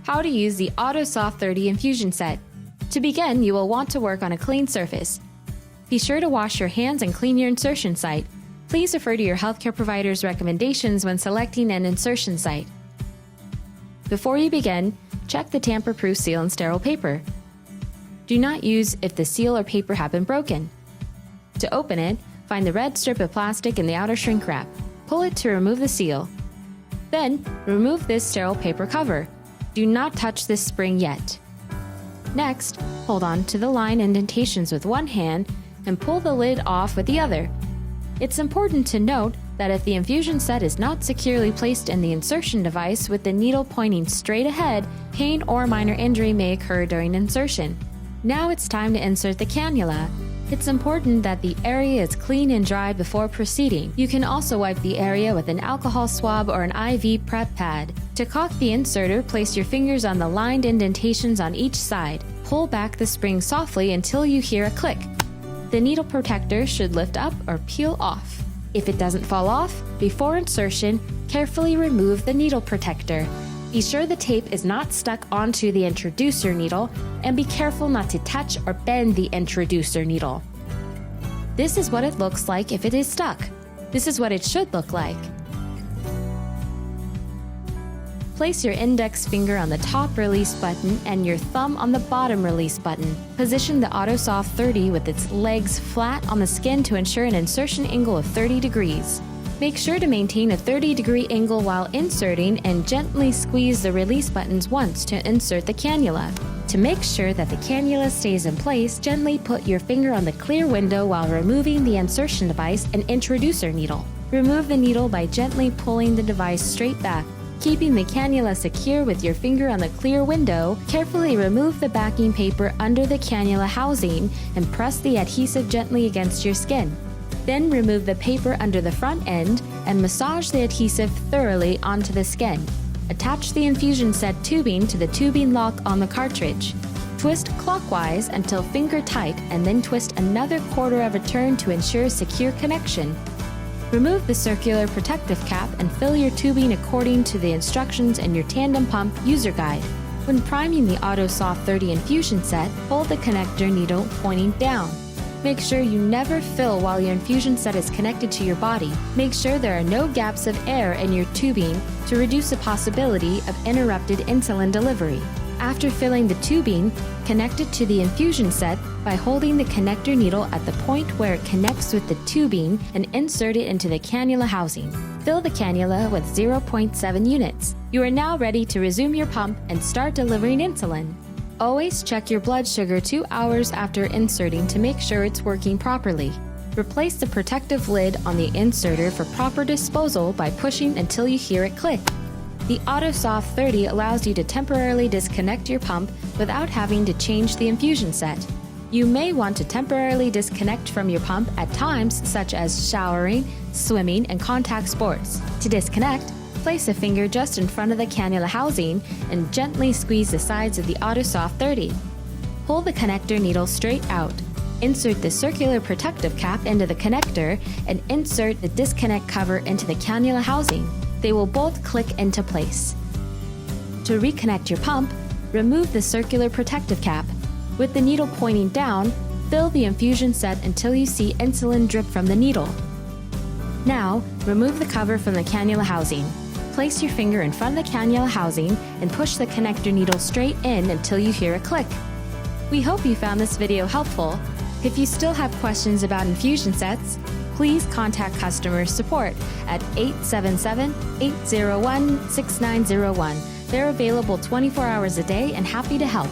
How to use the AutoSoft 30 infusion set. To begin, you will want to work on a clean surface. Be sure to wash your hands and clean your insertion site. Please refer to your healthcare provider's recommendations when selecting an insertion site. Before you begin, check the tamper-proof seal and sterile paper. Do not use if the seal or paper have been broken. To open it, find the red strip of plastic in the outer shrink wrap. Pull it to remove the seal. Then, remove this sterile paper cover. Do not touch this spring yet. Next, hold on to the line indentations with one hand and pull the lid off with the other. It's important to note that if the infusion set is not securely placed in the insertion device with the needle pointing straight ahead, pain or minor injury may occur during insertion. Now it's time to insert the cannula. It's important that the area is clean and dry before proceeding. You can also wipe the area with an alcohol swab or an IV prep pad. To caulk the inserter, place your fingers on the lined indentations on each side. Pull back the spring softly until you hear a click. The needle protector should lift up or peel off. If it doesn't fall off, before insertion, carefully remove the needle protector. Be sure the tape is not stuck onto the introducer needle, and be careful not to touch or bend the introducer needle. This is what it looks like if it is stuck. This is what it should look like. Place your index finger on the top release button and your thumb on the bottom release button. Position the AutoSoft 30 with its legs flat on the skin to ensure an insertion angle of 30 degrees. Make sure to maintain a 30-degree angle while inserting and gently squeeze the release buttons once to insert the cannula. To make sure that the cannula stays in place, gently put your finger on the clear window while removing the insertion device and introducer needle. Remove the needle by gently pulling the device straight back. Keeping the cannula secure with your finger on the clear window, carefully remove the backing paper under the cannula housing and press the adhesive gently against your skin. Then remove the paper under the front end and massage the adhesive thoroughly onto the skin. Attach the infusion set tubing to the tubing lock on the cartridge. Twist clockwise until finger tight and then twist another quarter of a turn to ensure secure connection. Remove the circular protective cap and fill your tubing according to the instructions in your tandem pump user guide. When priming the AutoSoft 30 infusion set, hold the connector needle pointing down. Make sure you never fill while your infusion set is connected to your body. Make sure there are no gaps of air in your tubing to reduce the possibility of interrupted insulin delivery. After filling the tubing, connect it to the infusion set by holding the connector needle at the point where it connects with the tubing and insert it into the cannula housing. Fill the cannula with 0.7 units. You are now ready to resume your pump and start delivering insulin. Always check your blood sugar 2 hours after inserting to make sure it's working properly. Replace the protective lid on the inserter for proper disposal by pushing until you hear it click. The AutoSoft 30 allows you to temporarily disconnect your pump without having to change the infusion set. You may want to temporarily disconnect from your pump at times such as showering, swimming, and contact sports. To disconnect, place a finger just in front of the cannula housing and gently squeeze the sides of the AutoSoft 30. Pull the connector needle straight out. Insert the circular protective cap into the connector and insert the disconnect cover into the cannula housing. They will both click into place. To reconnect your pump, remove the circular protective cap. With the needle pointing down, fill the infusion set until you see insulin drip from the needle. Now, remove the cover from the cannula housing. Place your finger in front of the cannula housing and push the connector needle straight in until you hear a click. We hope you found this video helpful. If you still have questions about infusion sets, please contact customer support at 877-801-6901. They're available 24 hours a day and happy to help.